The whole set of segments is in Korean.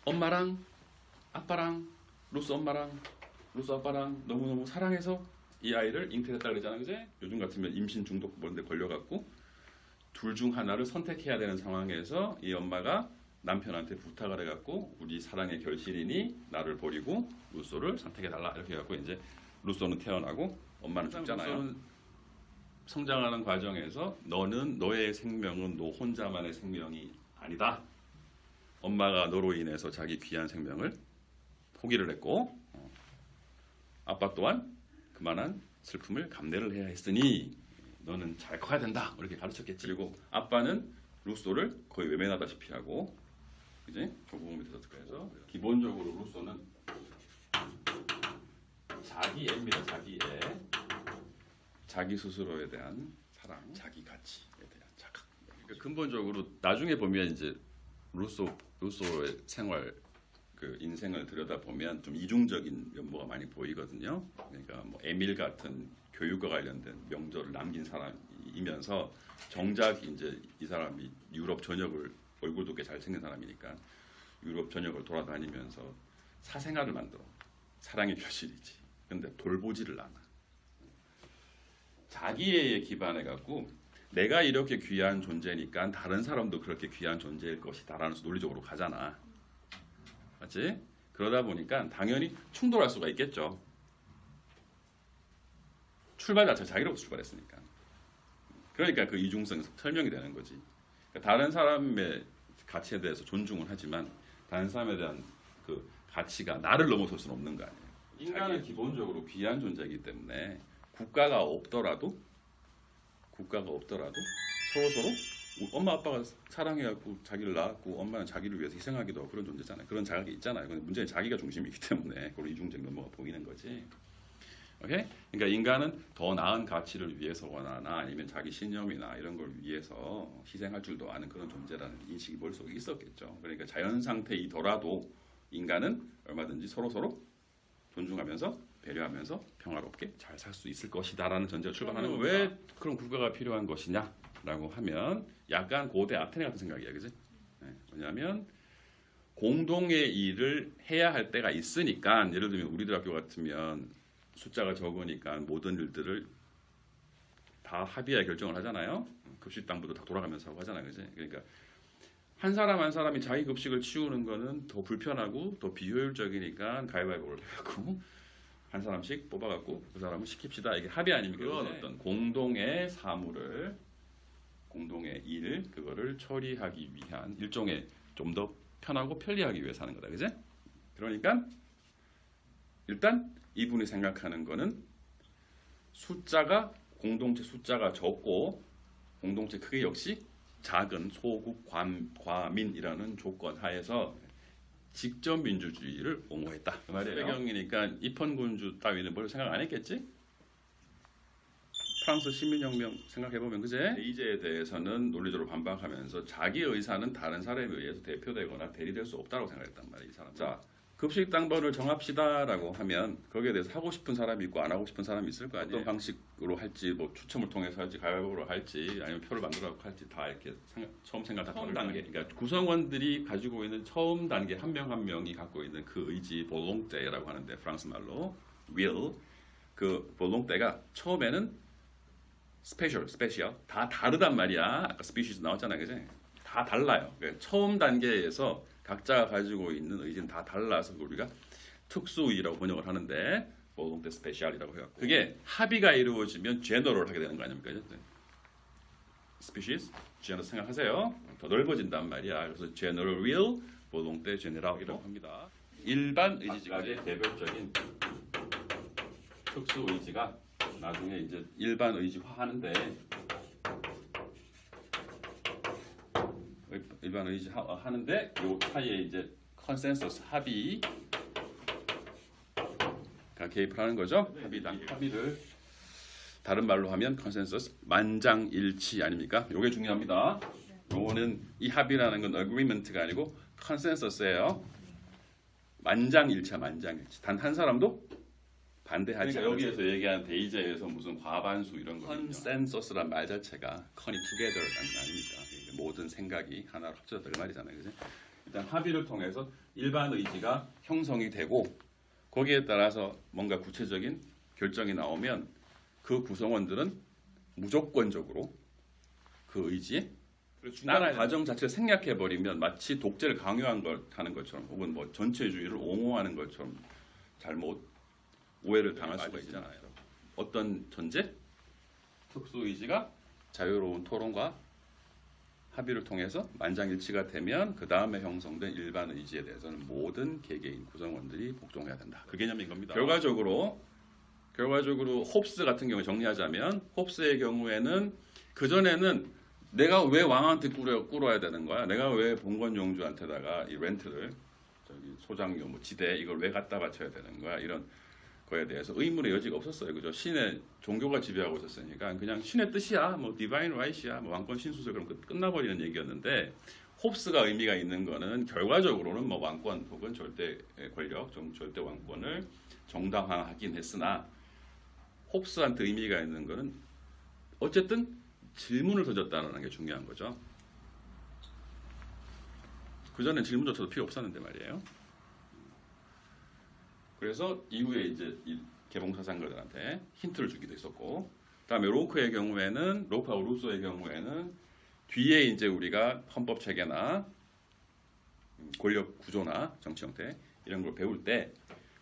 엄마랑 아빠랑 루스 엄마랑 루스 아빠랑 너무너무 사랑해서 이 아이를 잉태했다 그러잖아, 그지? 요즘 같으면 임신 중독 뭐 이런 데 걸려갖고 둘 중 하나를 선택해야 되는 상황에서 이 엄마가 남편한테 부탁을 해갖고 우리 사랑의 결실이니 나를 버리고 루소를 선택해달라 이렇게 해갖고 이제 루소는 태어나고 엄마는 죽잖아요. 루소는 성장하는 과정에서 너는 너의 생명은 너 혼자만의 생명이 아니다. 엄마가 너로 인해서 자기 귀한 생명을 포기를 했고 아빠 또한 그만한 슬픔을 감내를 해야 했으니 너는 잘 커야 된다 이렇게 가르쳤겠지. 그리고 아빠는 루소를 거의 외면하다시피 하고, 그지? 그 부분 밑에서 해서 기본적으로 루소는 자기애입니다. 자기애, 자기 스스로에 대한 사랑, 자기 가치에 대한 자각. 그러니까 근본적으로 나중에 보면 이제 루소의 생활 그 인생을 들여다 보면 좀 이중적인 면모가 많이 보이거든요. 그러니까 뭐 에밀 같은 교육과 관련된 명절을 남긴 사람이면서 정작 이제 이 사람이 유럽 전역을 얼굴도 꽤 잘생긴 사람이니까 유럽 전역을 돌아다니면서 사생활을 만들어. 사랑의 결실이지. 근데 돌보지를 않아. 자기애에 기반해 갖고 내가 이렇게 귀한 존재니까 다른 사람도 그렇게 귀한 존재일 것이다라는 논리적으로 가잖아. 맞지? 그러다 보니까 당연히 충돌할 수가 있겠죠. 출발 자체가 자기로부터 출발했으니까. 그러니까 그 이중성이 설명이 되는 거지. 그러니까 다른 사람의 가치에 대해서 존중은 하지만 다른 사람에 대한 그 가치가 나를 넘어설 수는 없는 거 아니에요. 인간은 기본적으로 귀한 존재이기 때문에 국가가 없더라도 서로 엄마 아빠가 사랑해갖고 자기를 낳았고 엄마는 자기를 위해서 희생하기도 하고 그런 존재잖아요. 그런 자각이 있잖아요. 근데 문제는 자기가 중심이기 때문에 그걸 이중적 면모가 보이는 거지. 오케이? 그러니까 인간은 더 나은 가치를 위해서 원하나 아니면 자기 신념이나 이런 걸 위해서 희생할 줄도 아는 그런 존재라는 인식이 머릿속에 있었겠죠. 그러니까 자연 상태이더라도 인간은 얼마든지 서로 존중하면서 배려하면서 평화롭게 잘 살 수 있을 것이다라는 전제로 출발하는 거예요. 왜 그런 국가가 필요한 것이냐라고 하면 약간 고대 아테네 같은 생각이야, 그지? 네, 왜냐하면 공동의 일을 해야 할 때가 있으니까. 예를 들면 우리들 학교 같으면 숫자가 적으니까 모든 일들을 다 합의하에 결정을 하잖아요. 급식당부도 다 돌아가면서 하고 하잖아요, 그지? 그러니까 한 사람 한 사람이 자기 급식을 치우는 거는 더 불편하고 더 비효율적이니까 가위바위보를 해갖고 한 사람씩 뽑아갖고 그 사람을 시킵시다. 이게 합의 아닙니까? 그건 어떤 공동의 사물을, 공동의 일, 그거를 처리하기 위한 일종의 좀 더 편하고 편리하기 위해서 하는 거다, 그지? 그러니까 일단 이분이 생각하는 거는 숫자가, 공동체 숫자가 적고 공동체 크기 역시 작은 소국 과민이라는 조건 하에서 직접 민주주의를 옹호했다. 그 말이에요. 배경이니까 입헌군주 따위는 뭘 생각 안 했겠지? 프랑스 시민혁명 생각해보면 그제? 이제에 대해서는 논리적으로 반박하면서 자기 의사는 다른 사람에 의해서 대표되거나 대리될 수 없다고 생각했단 말이에요. 이 사람. 자, 급식 당번을 정합시다라고 하면 거기에 대해서 하고 싶은 사람이 있고 안 하고 싶은 사람이 있을 거 아니에요. 어떤 방식으로 할지, 뭐 추첨을 통해서 할지, 가위바위보로 할지, 아니면 표를 만들어 할지 다 이렇게 처음 생각한 처음 단계. 그러니까 구성원들이 가지고 있는 처음 단계 한 명 한 명이 갖고 있는 그 의지, 볼롱테라고 하는데 프랑스 말로 will. 그 볼롱테가 처음에는 스페셜 다 다르단 말이야. 아까 species 나왔잖아요, 그지? 다 달라요. 그러니까 처음 단계에서 각자가 가지고 있는 의지는 다 달라서 우리가 특수의라고 번역을 하는데 볼롱테 스페셜이라고 해요. 그게 합의가 이루어지면 제너럴 하게 되는 거 아닙니까? species, 제너 생각하세요. 더 넓어진단 말이야. 그래서 제너럴 will, 볼롱테 제네랄이라고 합니다. 일반 의지까지 개별적인 특수 의지가 나중에 이제 일반 의지화하는데 일반 의지 하는데 요 사이에 이제 컨센서스 합의가 개입을 하는 거죠. 합의를 다른 말로 하면 컨센서스 만장일치 아닙니까? 요게 중요합니다. 요거는 이 합의라는 건 agreement가 아니고 컨센서스예요. 만장일치야, 만장일치. 단 한 사람도 반대하지. 그러니까 여기에서 얘기한 대의제에서 무슨 과반수 이런 거 컨센서스란 말 자체가 con이 together라는 아닙니까? 모든 생각이 하나로 합쳐졌다 그 말이잖아요, 그지? 일단 합의를 통해서 일반 의지가 형성이 되고 거기에 따라서 뭔가 구체적인 결정이 나오면 그 구성원들은 무조건적으로 그 의지에 중간 과정 자체를 생략해 버리면 마치 독재를 강요한 걸 하는 것처럼 혹은 뭐 전체주의를 옹호하는 것처럼 잘못 오해를 당할 수가 있잖아요. 어떤 전제? 특수 의지가 자유로운 토론과 합의를 통해서 만장일치가 되면 그 다음에 형성된 일반 의지에 대해서는 모든 개개인 구성원들이 복종해야 된다. 그 개념인 겁니다. 결과적으로 홉스 같은 경우 정리하자면 홉스의 경우에는 그 전에는 내가 왜 왕한테 꿇어야 되는 거야? 내가 왜 봉건 용주한테다가 이 렌트를 소장료, 뭐 지대 이걸 왜 갖다 바쳐야 되는 거야? 이런 거에 대해서 의문의 여지가 없었어요. 그죠? 신의 종교가 지배하고 있었으니까 그냥 신의 뜻이야, 뭐 디바인 라이트야, 뭐 왕권 신수설 그럼 끝나버리는 얘기였는데 홉스가 의미가 있는 거는 결과적으로는 뭐 왕권 혹은 절대 권력, 절대 왕권을 정당화하긴 했으나 홉스한테 의미가 있는 거는 어쨌든 질문을 던졌다는 게 중요한 거죠. 그 전에 질문조차도 필요 없었는데 말이에요. 그래서 이후에 이제 이 개봉사상가들한테 힌트를 주기도 했었고, 그다음에 로크의 경우에는 로크하고 루소의 경우에는 뒤에 이제 우리가 헌법 체계나 권력 구조나 정치 형태 이런 걸 배울 때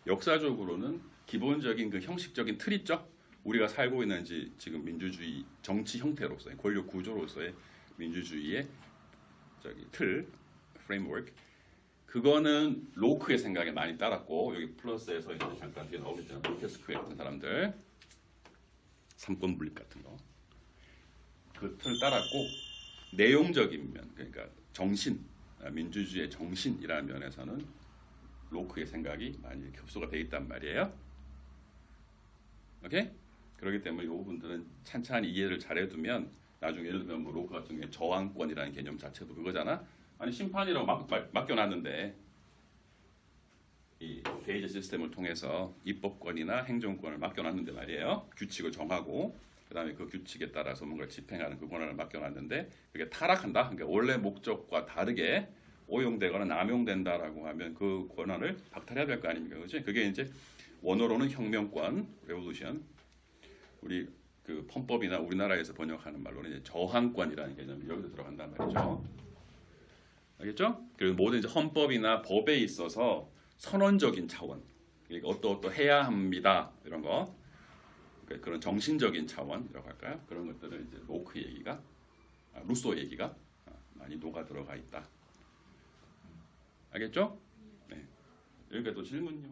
역사적으로는 기본적인 그 형식적인 틀 있죠. 우리가 살고 있는 지금 민주주의 정치 형태로서의 권력 구조로서의 민주주의의 틀, 프레임워크 그거는 로크의 생각에 많이 따랐고 여기 플러스에서 이제 잠깐 뒤에 나오겠잖아요. 모테스큐 같은 사람들 삼권 분립 같은 거 그 틀을 따랐고 내용적인 면 그러니까 정신 민주주의의 정신이라는 면에서는 로크의 생각이 많이 흡수가 돼 있단 말이에요. 오케이? 그렇기 때문에 이 부분들은 찬찬히 이해를 잘해두면 나중에 예를 들면 뭐 로크 같은 경우에 저항권이라는 개념 자체도 그거잖아. 아니 심판이라고 맡겨놨는데 이 게이지 시스템을 통해서 입법권이나 행정권을 맡겨놨는데 말이에요. 규칙을 정하고 그 다음에 그 규칙에 따라서 뭔가를 집행하는 그 권한을 맡겨놨는데 그게 타락한다. 그러니까 원래 목적과 다르게 오용되거나 남용된다라고 하면 그 권한을 박탈해야 될 거 아닙니까? 그렇지? 그게 이제 원어로는 혁명권, 레볼루션. 우리 그 헌법이나 우리나라에서 번역하는 말로는 이제 저항권이라는 개념이 여기서 들어간단 말이죠. 알겠죠? 그리고 모든 이제 헌법이나 법에 있어서 선언적인 차원, 그러니까 어떠해야 합니다 이런 거, 그러니까 그런 정신적인 차원이라고 할까요? 그런 것들은 이제 로크 얘기가, 루소 얘기가 많이 녹아 들어가 있다. 알겠죠? 네. 여기가 또 질문요.